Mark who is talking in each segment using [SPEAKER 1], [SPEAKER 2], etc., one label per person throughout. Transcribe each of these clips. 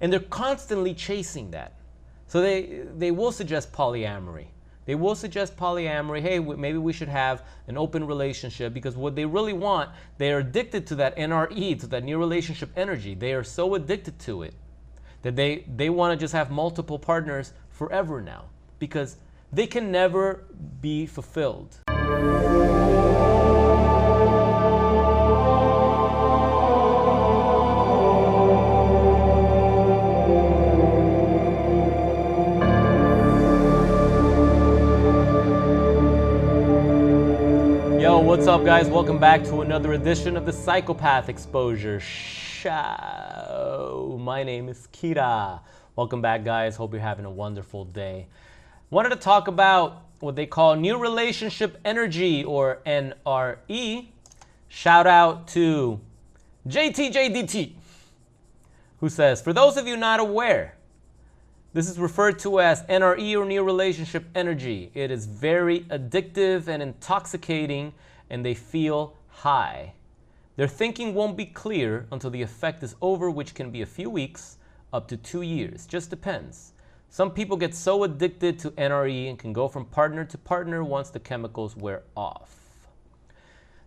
[SPEAKER 1] And they're constantly chasing that. So they will suggest polyamory. They will suggest polyamory. Hey, maybe we should have an open relationship, because what they really want, they are addicted to that NRE, to that new relationship energy. They are so addicted to it that they want to just have multiple partners forever now, because they can never be fulfilled. Yo, what's up, guys? Welcome back to another edition of the Psychopath Exposure Show. My name is Kira. Welcome back, guys. Hope you're having a wonderful day. Wanted to talk about what they call New Relationship Energy, or NRE. Shout out to JTJDT, who says, for those of you not aware, this is referred to as NRE, or New Relationship Energy. It is very addictive and intoxicating, and they feel high. Their thinking won't be clear until the effect is over, which can be a few weeks up to 2 years. Just depends. Some people get so addicted to NRE and can go from partner to partner once the chemicals wear off.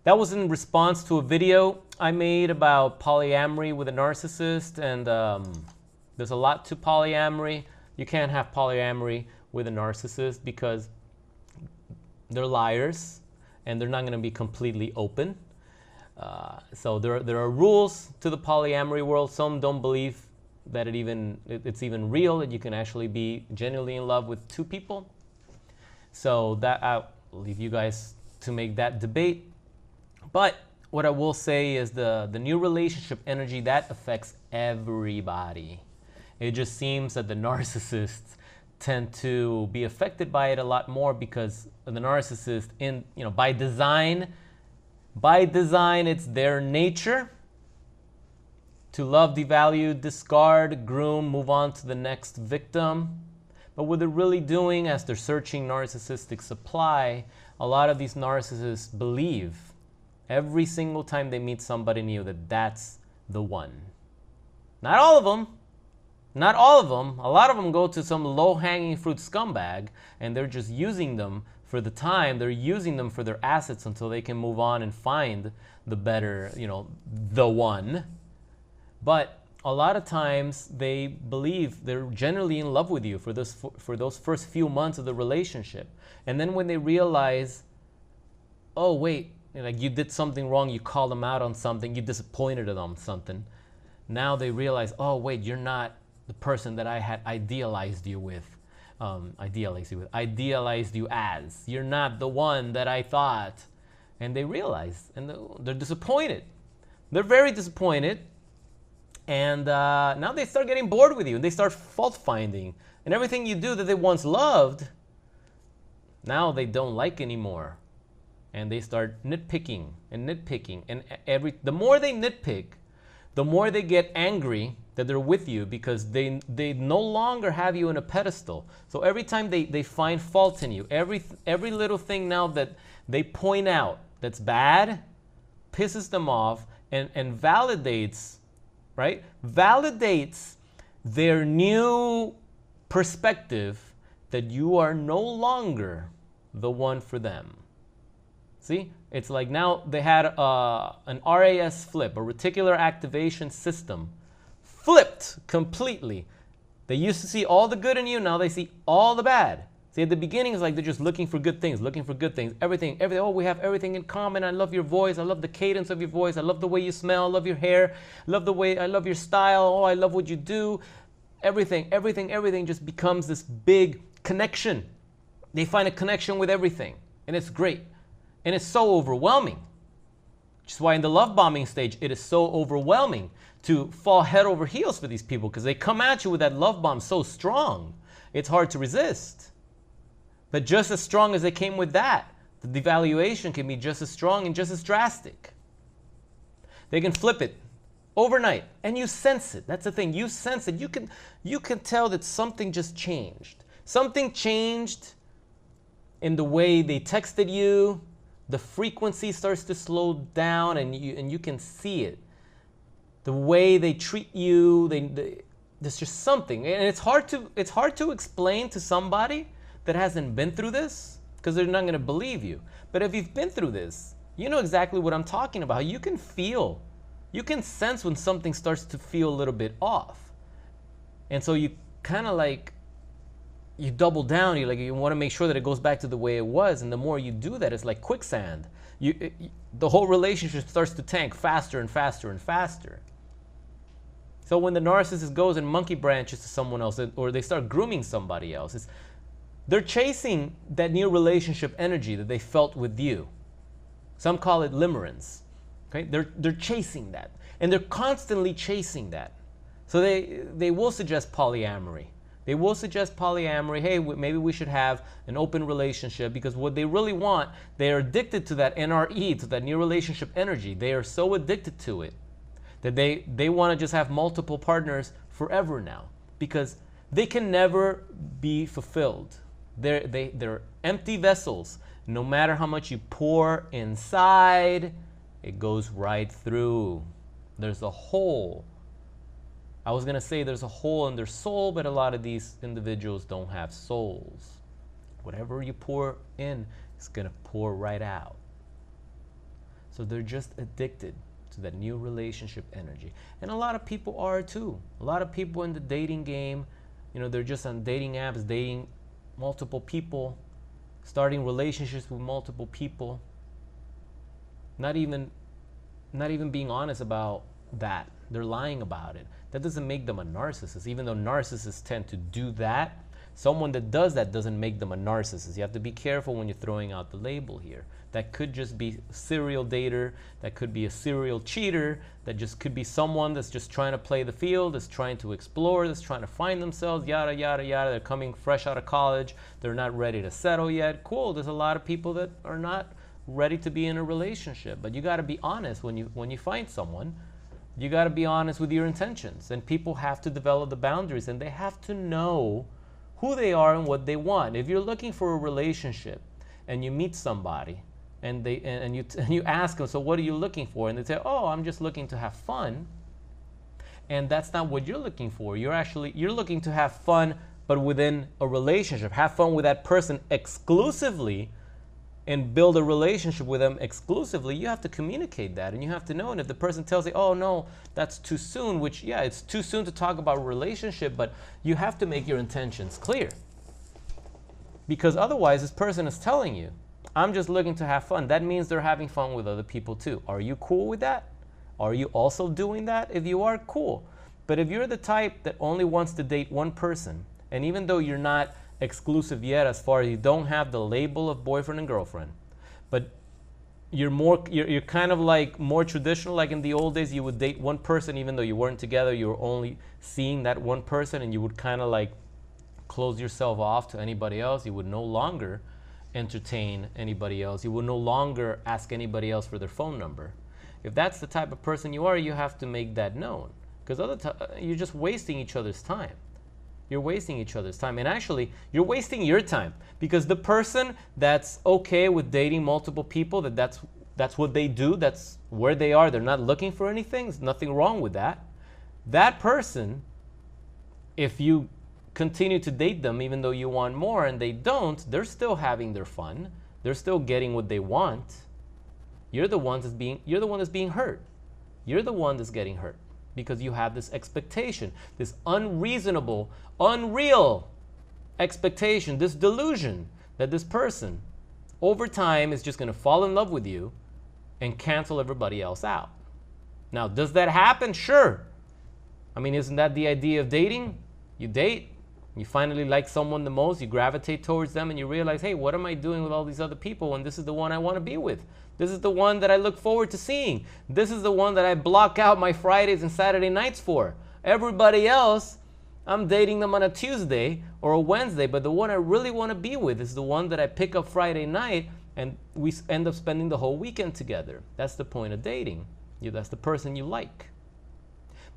[SPEAKER 1] That was in response to a video I made about polyamory with a narcissist, and there's a lot to polyamory. You can't have polyamory with a narcissist because they're liars and they're not going to be completely open. So there are rules to the polyamory world. Some don't believe that it's even real, that you can actually be genuinely in love with two people. So that I'll leave you guys to make that debate. But what I will say is the new relationship energy, that affects everybody. It just seems that the narcissists tend to be affected by it a lot more, because the narcissist, by design, it's their nature to love, devalue, discard, groom, move on to the next victim. But what they're really doing as they're searching narcissistic supply, a lot of these narcissists believe every single time they meet somebody new that that's the one. Not all of them. Not all of them. A lot of them go to some low-hanging fruit scumbag, and they're just using them for the time. They're using them for their assets until they can move on and find the better, the one. But a lot of times they believe they're generally in love with you for those first few months of the relationship. And then when they realize, oh, wait, you did something wrong, you called them out on something, you disappointed them on something. Now they realize, oh, wait, you're not the person that I had idealized you as. You're not the one that I thought. And they realize, and they're disappointed. They're very disappointed. And now they start getting bored with you, and they start fault finding. And everything you do that they once loved, now they don't like anymore. And they start nitpicking. And the more they nitpick, the more they get angry that they're with you, because they no longer have you on a pedestal. So every time they find fault in you, every little thing now that they point out that's bad pisses them off and validates, right? Validates their new perspective that you are no longer the one for them. See? It's like now they had an RAS flip, a reticular activation system, flipped completely. They used to see all the good in you, now they see all the bad. See, at the beginning, it's like they're just looking for good things, everything. Oh, we have everything in common. I love your voice. I love the cadence of your voice. I love the way you smell. I love your hair. I love your style. Oh, I love what you do. Everything just becomes this big connection. They find a connection with everything, and it's great. And it's so overwhelming. Which is why in the love bombing stage, it is so overwhelming to fall head over heels for these people, because they come at you with that love bomb so strong, it's hard to resist. But just as strong as they came with that, the devaluation can be just as strong and just as drastic. They can flip it overnight, and you sense it. That's the thing. You sense it. You can tell that something just changed. Something changed in the way they texted you. The frequency starts to slow down, and you can see it. The way they treat you, there's just something, and it's hard to explain to somebody that hasn't been through this, because they're not going to believe you. But if you've been through this, you know exactly what I'm talking about. You can feel, you can sense when something starts to feel a little bit off, and so you kind of like, you double down. You want to make sure that it goes back to the way it was, and the more you do that, it's like quicksand. The whole relationship starts to tank faster and faster and faster. So when the narcissist goes and monkey branches to someone else, or they start grooming somebody else, they're chasing that new relationship energy that they felt with you. Some call it limerence. Okay, they're chasing that, and they're constantly chasing that. So they will suggest polyamory. They will suggest polyamory. Hey, maybe we should have an open relationship, because what they really want, they are addicted to that NRE, to that new relationship energy. They are so addicted to it that they want to just have multiple partners forever now, because they can never be fulfilled. They're empty vessels. No matter how much you pour inside, it goes right through. There's a hole. I was going to say there's a hole in their soul, but a lot of these individuals don't have souls. Whatever you pour in, it's going to pour right out. So they're just addicted to that new relationship energy. And a lot of people are too. A lot of people in the dating game, they're just on dating apps, dating multiple people, starting relationships with multiple people, not even being honest about that. They're lying about it. That doesn't make them a narcissist, even though narcissists tend to do that. Someone that does that doesn't make them a narcissist. You have to be careful when you're throwing out the label here. That could just be a serial dater. That could be a serial cheater. That just could be someone that's just trying to play the field, that's trying to explore, that's trying to find themselves, yada, yada, yada. They're coming fresh out of college. They're not ready to settle yet. Cool. There's a lot of people that are not ready to be in a relationship. But you got to be honest when you find someone. You got to be honest with your intentions, and people have to develop the boundaries, and they have to know who they are and what they want. If you're looking for a relationship and you meet somebody and you ask them, so what are you looking for? And they say, oh, I'm just looking to have fun. And that's not what you're looking for. You're looking to have fun, but within a relationship. Have fun with that person exclusively and build a relationship with them exclusively. You have to communicate that, and you have to know. And if the person tells you, oh no, that's too soon, which, yeah, it's too soon to talk about a relationship, but you have to make your intentions clear. Because otherwise, this person is telling you, I'm just looking to have fun. That means they're having fun with other people too. Are you cool with that? Are you also doing that? If you are, cool. But if you're the type that only wants to date one person, and even though you're not exclusive yet, as far as you don't have the label of boyfriend and girlfriend, but you're kind of like more traditional, like in the old days you would date one person even though you weren't together, you were only seeing that one person, and you would kind of like close yourself off to anybody else. You would no longer entertain anybody else. You would no longer ask anybody else for their phone number. If that's the type of person you are, you have to make that known, because you're just wasting each other's time. You're wasting each other's time. And actually, you're wasting your time, because the person that's okay with dating multiple people, that's what they do, that's where they are, they're not looking for anything, there's nothing wrong with that. That person, if you continue to date them even though you want more and they don't, they're still having their fun. They're still getting what they want. You're the one that's being hurt. You're the one that's getting hurt, because you have this expectation, this unreasonable, unreal expectation, this delusion that this person over time is just going to fall in love with you and cancel everybody else out. Now, does that happen? Sure. I mean, isn't that the idea of dating? You date, you finally like someone the most, you gravitate towards them, and you realize, hey, what am I doing with all these other people when this is the one I want to be with? This is the one that I look forward to seeing. This is the one that I block out my Fridays and Saturday nights for. Everybody else, I'm dating them on a Tuesday or a Wednesday, but the one I really want to be with is the one that I pick up Friday night, and we end up spending the whole weekend together. That's the point of dating. That's the person you like.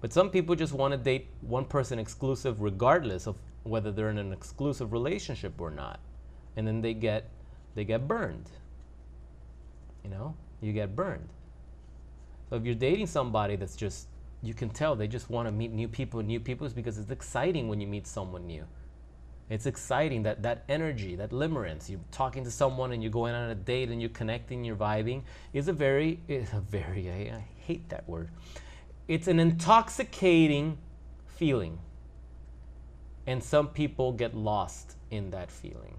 [SPEAKER 1] But some people just want to date one person exclusive regardless of whether they're in an exclusive relationship or not. And then they get burned. You get burned. So if you're dating somebody that's just you can tell they just want to meet new people. New people is because it's exciting when you meet someone new. It's exciting, that energy, that limerence. You're talking to someone and you're going on a date and you're connecting, you're vibing. I hate that word. It's an intoxicating feeling. And some people get lost in that feeling.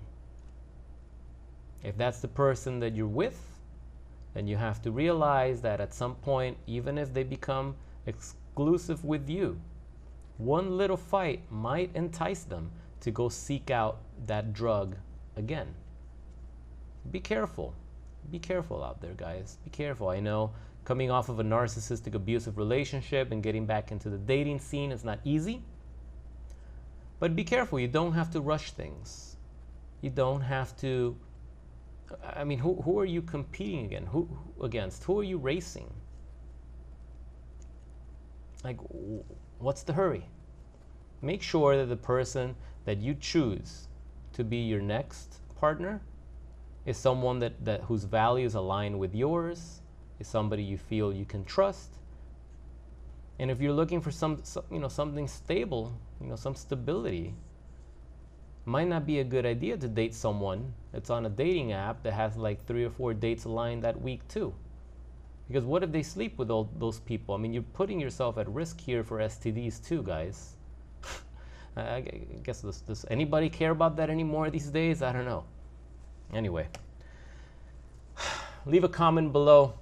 [SPEAKER 1] If that's the person that you're with, then you have to realize that at some point, even if they become exclusive with you, one little fight might entice them to go seek out that drug again. Be careful. Be careful out there, guys. Be careful. I know coming off of a narcissistic abusive relationship and getting back into the dating scene is not easy. But be careful. You don't have to rush things. You don't have to... I mean, who are you competing against? Who are you racing? Like, what's the hurry? Make sure that the person that you choose to be your next partner is someone that whose values align with yours, is somebody you feel you can trust. And if you're looking for something stable, some stability, might not be a good idea to date someone that's on a dating app that has like 3 or 4 dates aligned that week too. Because what if they sleep with all those people? I mean, you're putting yourself at risk here for STDs too, guys. I guess does anybody care about that anymore these days? I don't know. Anyway, leave a comment below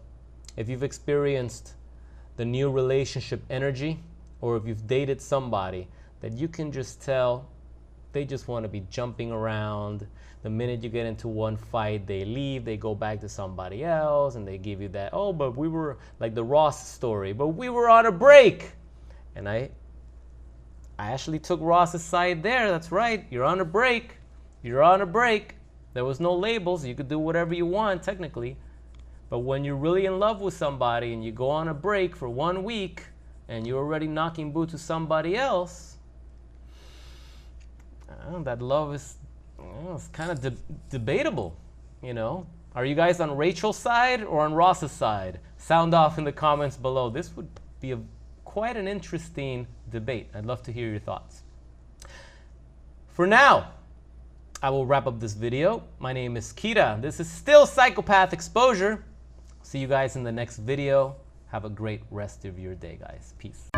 [SPEAKER 1] if you've experienced the new relationship energy, or if you've dated somebody that you can just tell they just want to be jumping around. The minute you get into one fight, they leave, they go back to somebody else, and they give you that, oh, but we were, like the Ross story, but we were on a break. And I actually took Ross's side there. That's right. You're on a break. You're on a break. There was no labels. You could do whatever you want, technically. But when you're really in love with somebody and you go on a break for 1 week and you're already knocking boots to somebody else, that love is it's kind of debatable, Are you guys on Rachel's side or on Ross's side? Sound off in the comments below. This would be quite an interesting debate. I'd love to hear your thoughts. For now, I will wrap up this video. My name is Kira. This is still Psychopath Exposure. See you guys in the next video. Have a great rest of your day, guys. Peace.